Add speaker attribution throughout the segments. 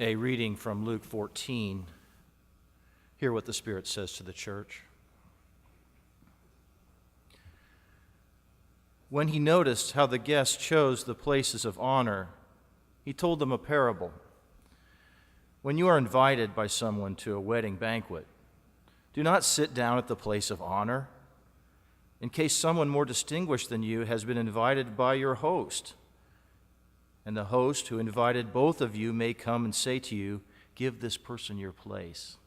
Speaker 1: A reading from Luke 14. Hear what the Spirit says to the church. When he noticed how the guests chose the places of honor, he told them a parable. When you are invited by someone to a wedding banquet, do not sit down at the place of honor, in case someone more distinguished than you has been invited by your host. And the host who invited both of you may come and say to you, "Give this person your place."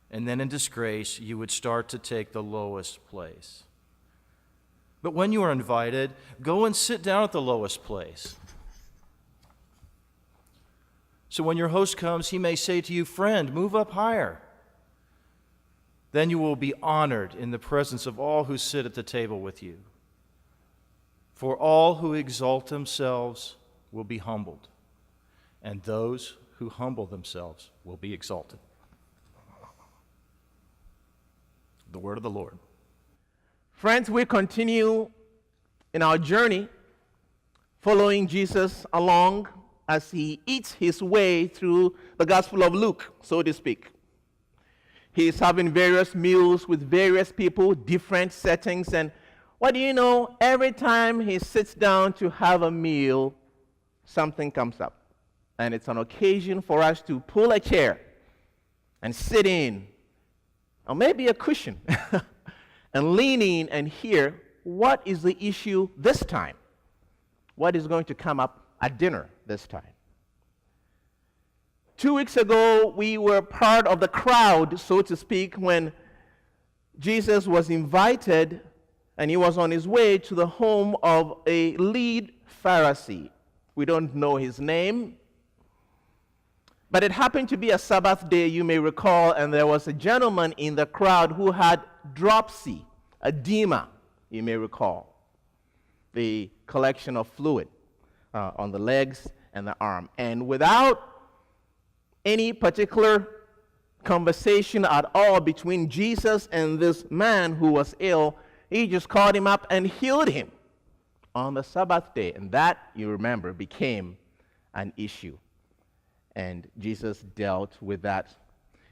Speaker 1: And then in disgrace, you would start to take the lowest place. But when you are invited, go and sit down at the lowest place. So when your host comes, he may say to you, "Friend, move up higher." Then you will be honored in the presence of all who sit at the table with you. For all who exalt themselves will be humbled, and those who humble themselves will be exalted. The word of the Lord.
Speaker 2: Friends, we continue in our journey following Jesus along as he eats his way through the Gospel of Luke, so to speak. He's having various meals with various people, different settings, and what do you know? Every time he sits down to have a meal, something comes up. And it's an occasion for us to pull a chair and sit in, or maybe a cushion, and lean in and hear what is the issue this time? What is going to come up at dinner this time? 2 weeks ago, we were part of the crowd, so to speak, when Jesus was invited and he was on his way to the home of a lead Pharisee. We don't know his name, but it happened to be a Sabbath day, you may recall, and there was a gentleman in the crowd who had dropsy, edema, you may recall, the collection of fluid on the legs and the arm. And without any particular conversation at all between Jesus and this man who was ill, he just called him up and healed him on the Sabbath day. And that, you remember, became an issue. And Jesus dealt with that.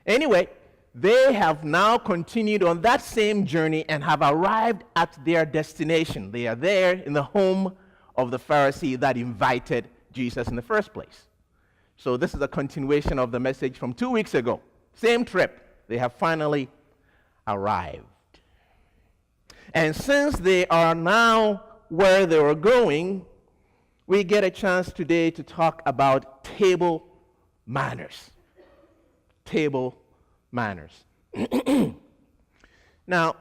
Speaker 2: Anyway, they have now continued on that same journey and have arrived at their destination. They are there in the home of the Pharisee that invited Jesus in the first place. So this is a continuation of the message from 2 weeks ago. Same trip. They have finally arrived. And since they are now where they were going, we get a chance today to talk about table manners. Table manners. Now,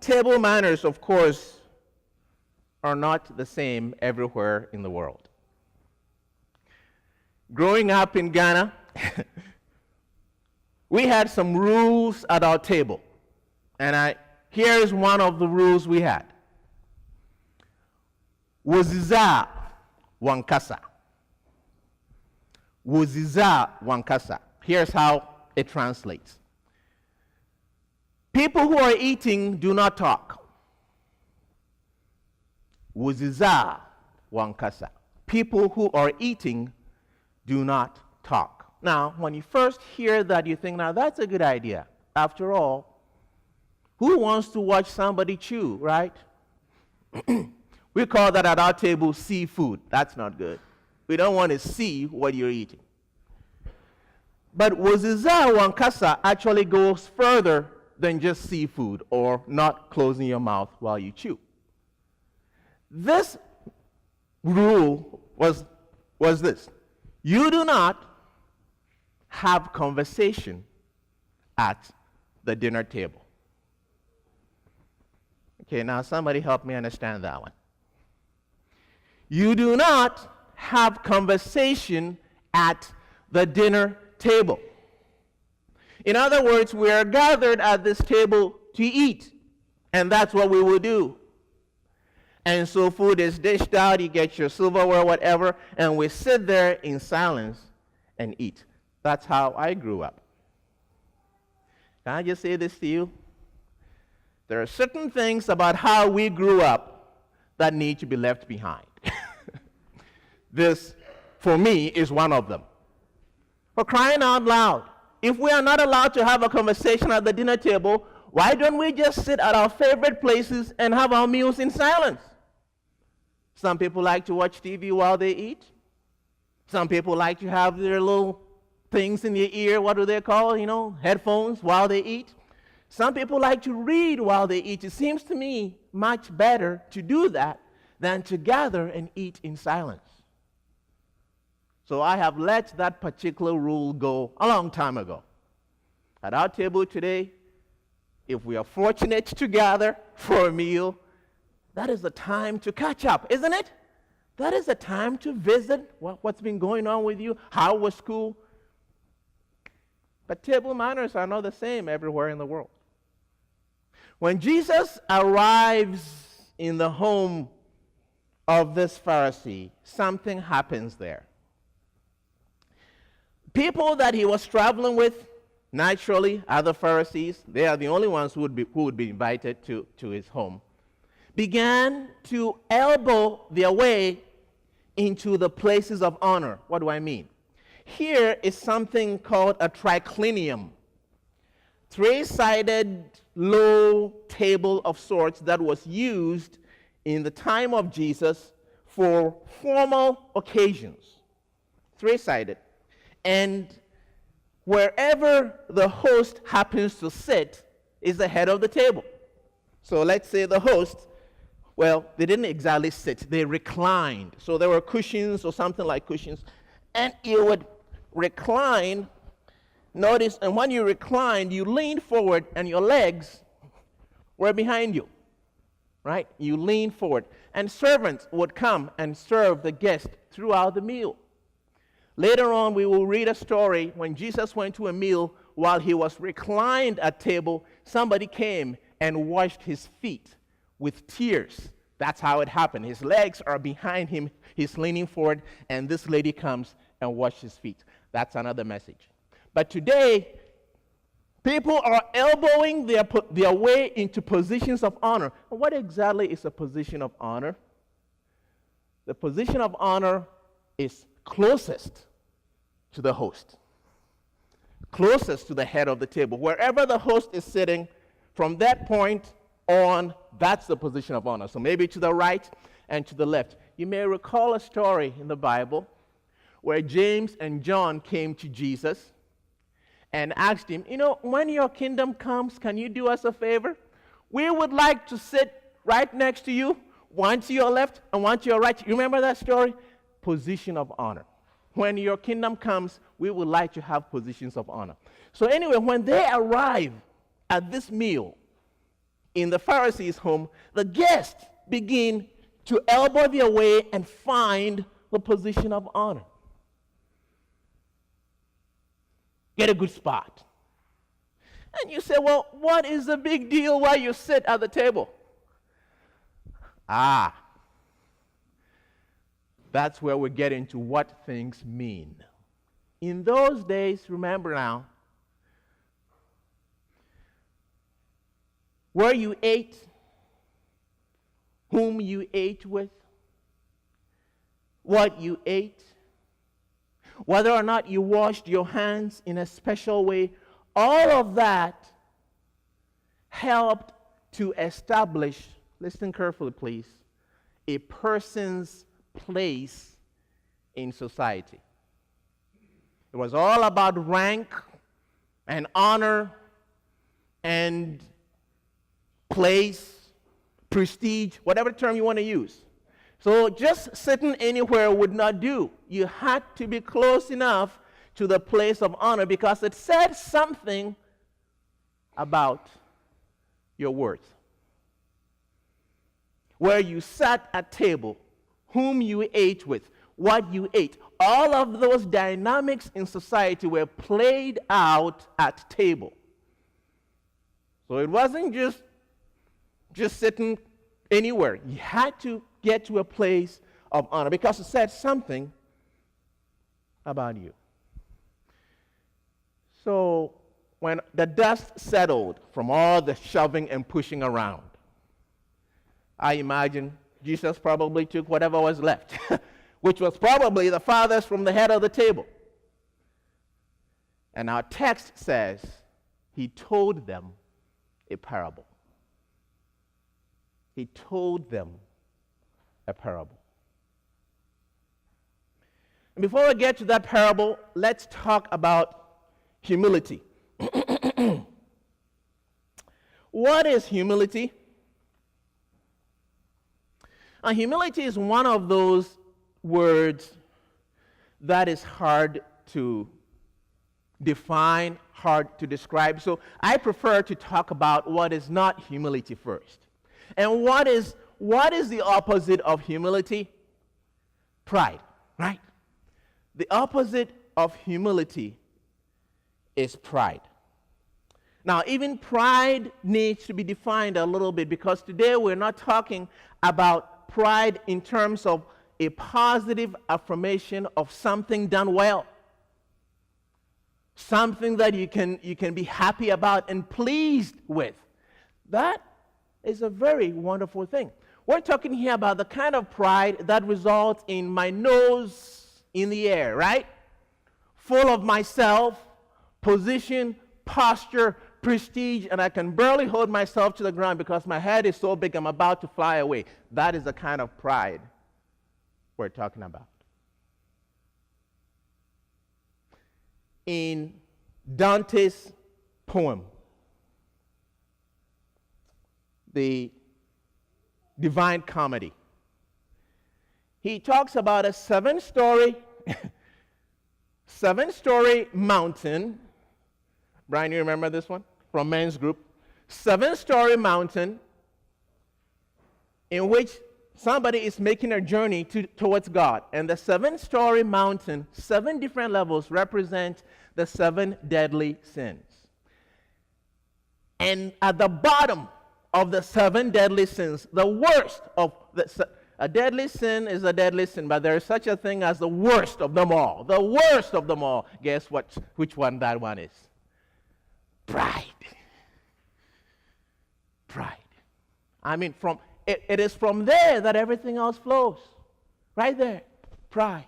Speaker 2: table manners, of course, are not the same everywhere in the world. Growing up in Ghana, we had some rules at our table. And here's one of the rules we had. Woziza wankasa. Woziza wankasa. Here's how it translates. People who are eating do not talk. Woziza wankasa. People who are eating do not talk. Now, when you first hear that, you think, now that's a good idea. After all, who wants to watch somebody chew, right? We call that at our table seafood. That's not good. We don't want to see what you're eating. But woziza wankasa actually goes further than just seafood or not closing your mouth while you chew. This rule was this. You do not have conversation at the dinner table. Okay, now somebody help me understand that one. You do not have conversation at the dinner table. In other words, we are gathered at this table to eat, and that's what we will do. And so food is dished out, you get your silverware, whatever, and we sit there in silence and eat. That's how I grew up. Can I just say this to you? There are certain things about how we grew up that need to be left behind. This for me, is one of them. For crying out loud, if we are not allowed to have a conversation at the dinner table, why don't we just sit at our favorite places and have our meals in silence? Some people like to watch TV while they eat. Some people like to have their little things in their ear, what do they call, headphones while they eat. Some people like to read while they eat. It seems to me much better to do that than to gather and eat in silence. So I have let that particular rule go a long time ago. At our table today, if we are fortunate to gather for a meal, that is the time to catch up, isn't it? That is the time to visit what's been going on with you, how was school. But table manners are not the same everywhere in the world. When Jesus arrives in the home of this Pharisee, something happens there. People that he was traveling with, naturally, other Pharisees, they are the only ones who would be invited to his home, began to elbow their way into the places of honor. What do I mean? Here is something called a triclinium, three-sided low table of sorts that was used in the time of Jesus for formal occasions. Three-sided. And wherever the host happens to sit is the head of the table. So let's say the host, well, they didn't exactly sit, they reclined. So there were cushions or something like cushions, and you would recline. Notice, and when you reclined, you leaned forward and your legs were behind you, right? You leaned forward. And servants would come and serve the guest throughout the meal. Later on, we will read a story when Jesus went to a meal while he was reclined at table, somebody came and washed his feet with tears. That's how it happened. His legs are behind him, he's leaning forward, and this lady comes and washes his feet. That's another message. But today, people are elbowing their way into positions of honor. And what exactly is a position of honor? The position of honor is closest to the host, closest to the head of the table. Wherever the host is sitting, from that point on, that's the position of honor. So maybe to the right and to the left. You may recall a story in the Bible where James and John came to Jesus and asked him, when your kingdom comes, can you do us a favor? We would like to sit right next to you, one to your left and one to your right. You remember that story? Position of honor. When your kingdom comes, we would like to have positions of honor. So anyway, when they arrive at this meal in the Pharisees' home, the guests begin to elbow their way and find the position of honor. Get a good spot. And you say, well, what is the big deal while you sit at the table? That's where we get into what things mean. In those days, remember now, where you ate, whom you ate with, what you ate, whether or not you washed your hands in a special way, all of that helped to establish, listen carefully please, a person's place in society. It was all about rank and honor and place, prestige, whatever term you want to use. So just sitting anywhere would not do. You had to be close enough to the place of honor because it said something about your worth. Where you sat at table, whom you ate with, what you ate, all of those dynamics in society were played out at table. So it wasn't just sitting anywhere. You had to get to a place of honor because it said something about you. So when the dust settled from all the shoving and pushing around, I imagine Jesus probably took whatever was left, which was probably the farthest from the head of the table. And our text says he told them a parable. He told them a parable. And before we get to that parable, let's talk about humility. What is humility? Humility is one of those words that is hard to define, hard to describe. So I prefer to talk about what is not humility first. And what is the opposite of humility? Pride, right? The opposite of humility is pride. Now, even pride needs to be defined a little bit, because today we're not talking about pride in terms of a positive affirmation of something done well, something that you can be happy about and pleased with. That is a very wonderful thing. We're talking here about the kind of pride that results in my nose in the air, right? Full of myself, position, posture, prestige, and I can barely hold myself to the ground because my head is so big I'm about to fly away. That is the kind of pride we're talking about. In Dante's poem, the Divine Comedy, he talks about a seven-story mountain. Brian, you remember this one from men's group? Seven-story mountain in which somebody is making a journey towards God. And the seven-story mountain, 7 different levels, represent the 7 deadly sins. And at the bottom of the 7 deadly sins, the worst of a deadly sin is a deadly sin, but there is such a thing as the worst of them all. The worst of them all. Guess which one that one is? Pride. Pride. I mean, it is from there that everything else flows. Right there. Pride.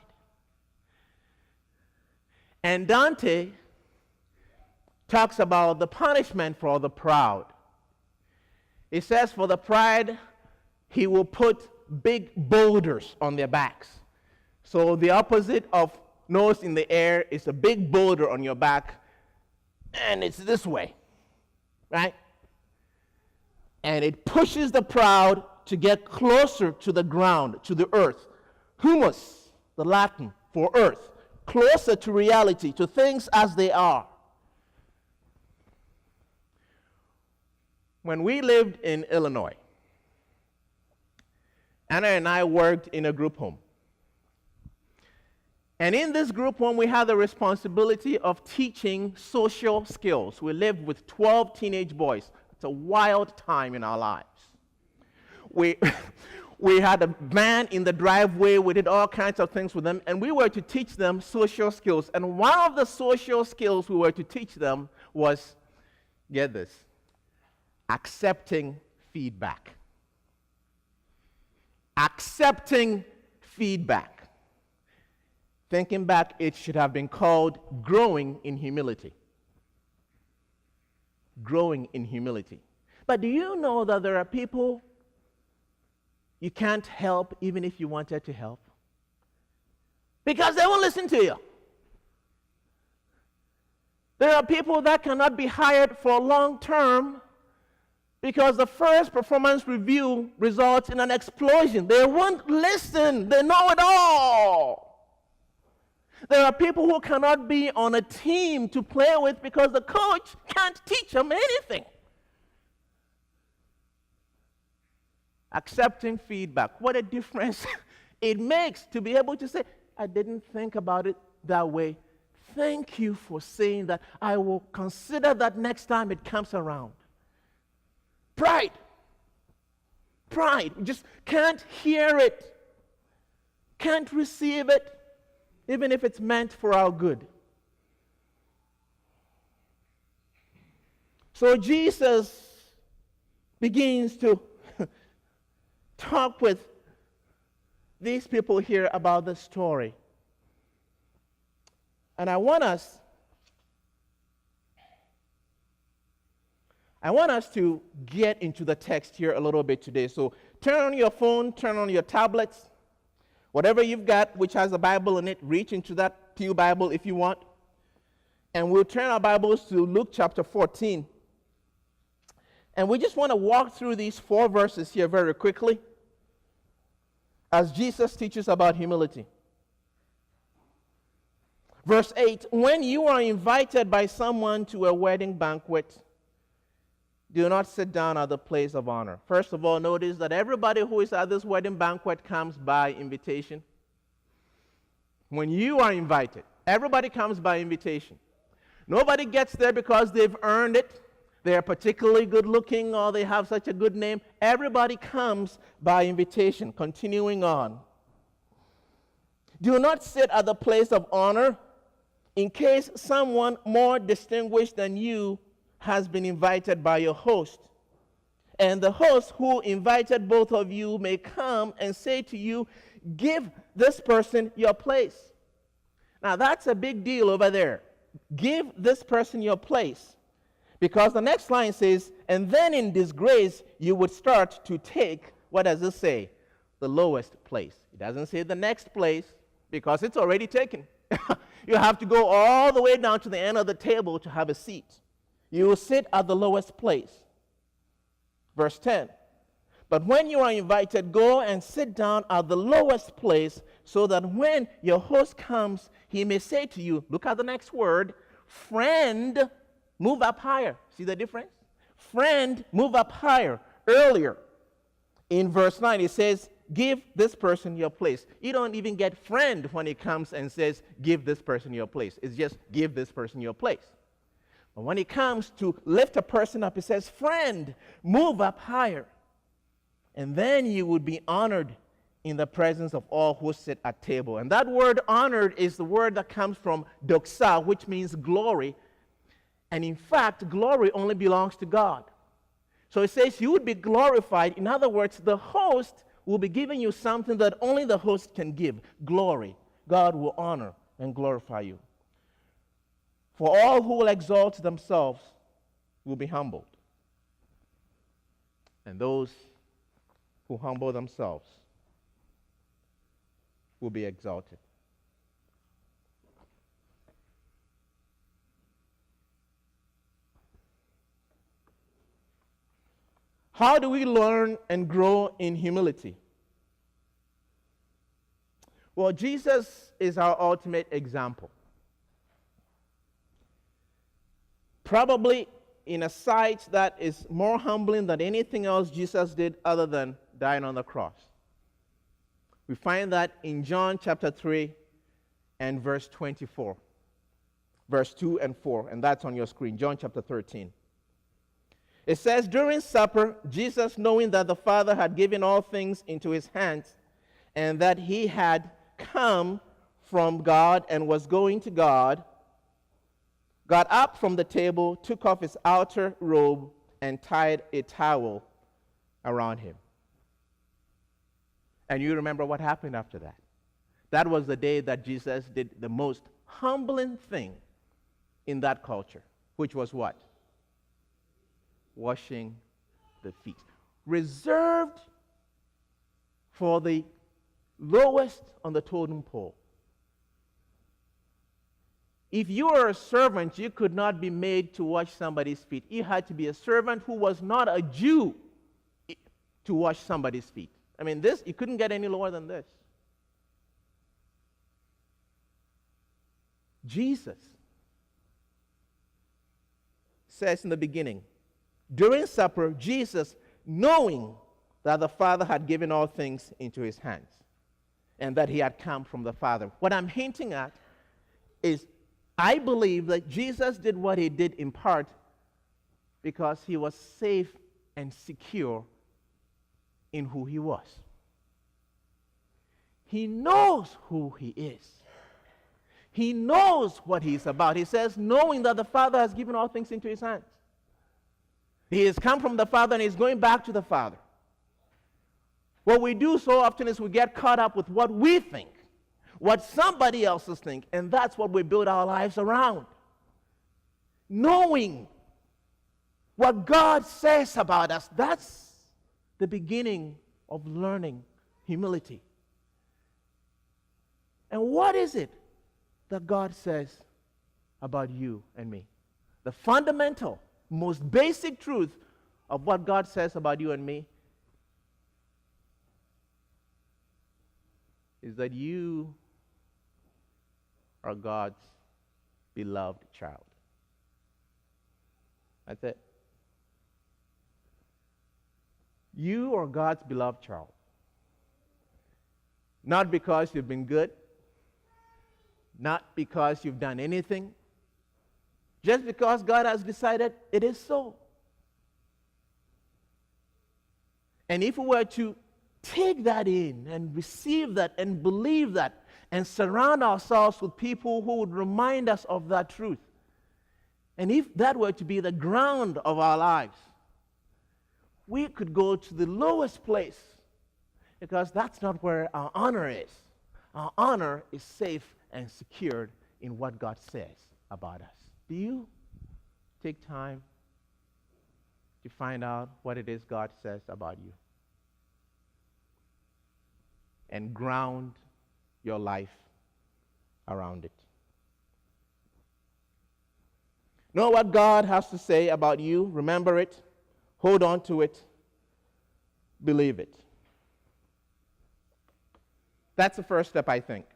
Speaker 2: And Dante talks about the punishment for the proud. He says for the pride, he will put big boulders on their backs. So the opposite of nose in the air is a big boulder on your back, and it's this way, right? And it pushes the proud to get closer to the ground, to the earth. Humus, the Latin for earth, closer to reality, to things as they are. When we lived in Illinois, Anna and I worked in a group home. And in this group home, we had the responsibility of teaching social skills. We lived with 12 teenage boys. It's a wild time in our lives. We had a van in the driveway. We did all kinds of things with them, and we were to teach them social skills. And one of the social skills we were to teach them was, get this, accepting feedback. Accepting feedback. Thinking back, it should have been called growing in humility. Growing in humility. But do you know that there are people you can't help even if you wanted to help? Because they won't listen to you. There are people that cannot be hired for long term because the first performance review results in an explosion. They won't listen. They know it all. There are people who cannot be on a team to play with because the coach can't teach them anything. Accepting feedback. What a difference it makes to be able to say, I didn't think about it that way. Thank you for saying that. I will consider that next time it comes around. Pride. Pride. We just can't hear it. Can't receive it, even if it's meant for our good. So Jesus begins to talk with these people hear about this story. And I want us to get into the text here a little bit today. So turn on your phone, turn on your tablets, whatever you've got which has a Bible in it, reach into that Pew Bible if you want. And we'll turn our Bibles to Luke chapter 14. And we just want to walk through these 4 verses here very quickly as Jesus teaches about humility. Verse 8, when you are invited by someone to a wedding banquet, do not sit down at the place of honor. First of all, notice that everybody who is at this wedding banquet comes by invitation. When you are invited, everybody comes by invitation. Nobody gets there because they've earned it. They're particularly good looking or they have such a good name. Everybody comes by invitation. Continuing on. Do not sit at the place of honor in case someone more distinguished than you has been invited by your host. And the host who invited both of you may come and say to you, give this person your place. Now that's a big deal over there. Give this person your place. Because the next line says, and then in disgrace you would start to take, what does it say? The lowest place. It doesn't say the next place because it's already taken. You have to go all the way down to the end of the table to have a seat. You will sit at the lowest place. Verse 10. But when you are invited, go and sit down at the lowest place so that when your host comes, he may say to you, look at the next word, friend, move up higher. See the difference? Friend, move up higher. Earlier, in verse 9, it says, give this person your place. You don't even get friend when it comes and says, give this person your place. It's just, give this person your place. But when it comes to lift a person up, it says, friend, move up higher. And then you would be honored in the presence of all who sit at table. And that word honored is the word that comes from doxa, which means glory. And in fact, glory only belongs to God. So it says you would be glorified. In other words, the host will be giving you something that only the host can give, glory. God will honor and glorify you. For all who will exalt themselves will be humbled. And those who humble themselves will be exalted. How do we learn and grow in humility? Well, Jesus is our ultimate example. Probably in a sight that is more humbling than anything else Jesus did other than dying on the cross. We find that in John chapter 3 and verse 24. Verse 2 and 4, and that's on your screen, John chapter 13. It says, during supper, Jesus, knowing that the Father had given all things into his hands, and that he had come from God and was going to God, got up from the table, took off his outer robe, and tied a towel around him. And you remember what happened after that. That was the day that Jesus did the most humbling thing in that culture, which was what? Washing the feet. Reserved for the lowest on the totem pole. If you were a servant, you could not be made to wash somebody's feet. You had to be a servant who was not a Jew to wash somebody's feet. I mean, you couldn't get any lower than this. Jesus says in the beginning, during supper, Jesus, knowing that the Father had given all things into his hands and that he had come from the Father. What I'm hinting at is I believe that Jesus did what he did in part because he was safe and secure in who he was. He knows who he is. He knows what he's about. He says, knowing that the Father has given all things into his hands. He has come from the Father and he's going back to the Father. What we do so often is we get caught up with what we think, what somebody else's think, and that's what we build our lives around. Knowing what God says about us, that's the beginning of learning humility. And what is it that God says about you and me? The fundamental, most basic truth of what God says about you and me is that you are God's beloved child. That's it. You are God's beloved child. Not because you've been good, not because you've done anything, just because God has decided it is so. And if we were to take that in and receive that and believe that and surround ourselves with people who would remind us of that truth, and if that were to be the ground of our lives, we could go to the lowest place, because that's not where our honor is. Our honor is safe and secured in what God says about us. Do you take time to find out what it is God says about you and ground your life around it? Know what God has to say about you. Remember it. Hold on to it. Believe it. That's the first step, I think,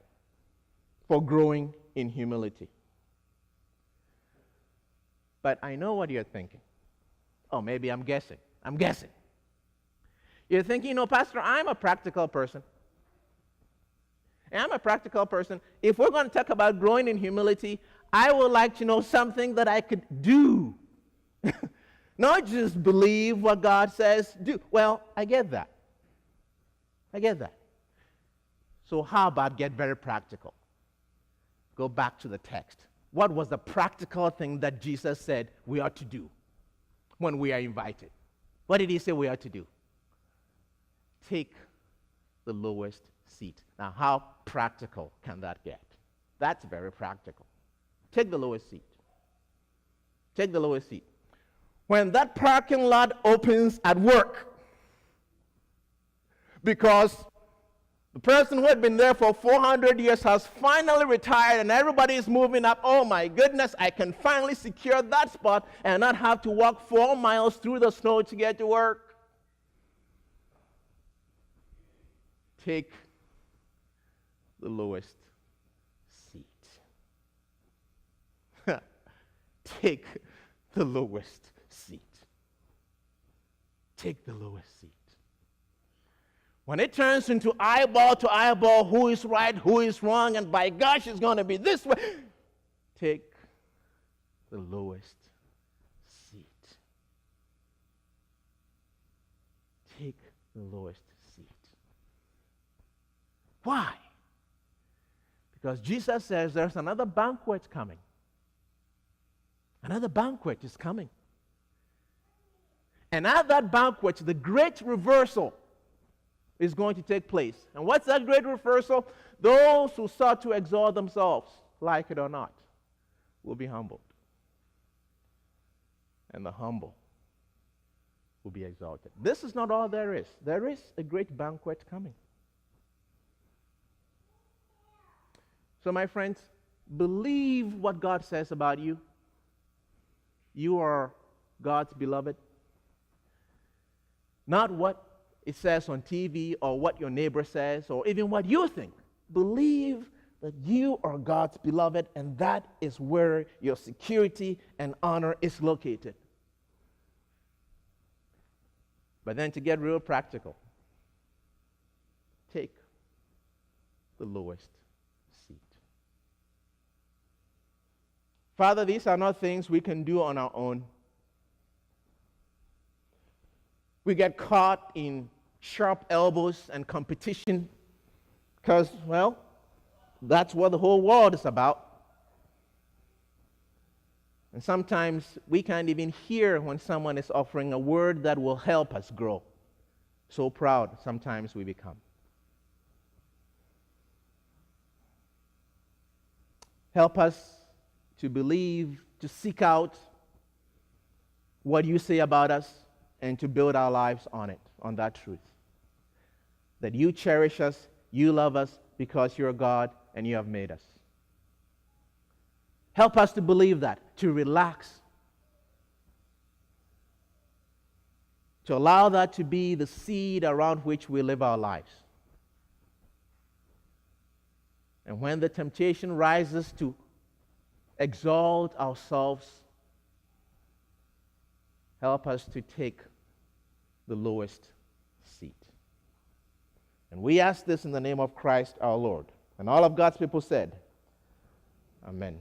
Speaker 2: for growing in humility. But I know what you're thinking. Oh, maybe I'm guessing. You're thinking, Pastor, I'm a practical person. And I'm a practical person. If we're going to talk about growing in humility, I would like to know something that I could do. Not just believe what God says, do. Well, I get that. So how about get very practical? Go back to the text. What was the practical thing that Jesus said we ought to do when we are invited? What did he say we ought to do? Take the lowest seat. Now, how practical can that get? That's very practical. Take the lowest seat. Take the lowest seat. When that parking lot opens at work, because the person who had been there for 400 years has finally retired and everybody is moving up, oh my goodness, I can finally secure that spot and not have to walk 4 miles through the snow to get to work. Take the lowest seat. Take the lowest seat. Take the lowest seat. When it turns into eyeball to eyeball, who is right, who is wrong, and by gosh, it's going to be this way, take the lowest seat. Take the lowest seat. Why? Because Jesus says there's another banquet coming. Another banquet is coming. And at that banquet, the great reversal is going to take place. And what's that great reversal? Those who sought to exalt themselves, like it or not, will be humbled. And the humble will be exalted. This is not all there is. There is a great banquet coming. So, my friends, believe what God says about you. You are God's beloved. Not what it says on TV or what your neighbor says or even what you think. Believe that you are God's beloved, and that is where your security and honor is located. But then to get real practical, take the lowest seat. Father, these are not things we can do on our own. We get caught in sharp elbows and competition because, well, that's what the whole world is about. And sometimes we can't even hear when someone is offering a word that will help us grow. So proud sometimes we become. Help us to believe, to seek out what you say about us, and to build our lives on it, on that truth. That you cherish us, you love us because you're God and you have made us. Help us to believe that, to relax, to allow that to be the seed around which we live our lives. And when the temptation rises to exalt ourselves, help us to take the lowest seat. And we ask this in the name of Christ our Lord. And all of God's people said, Amen.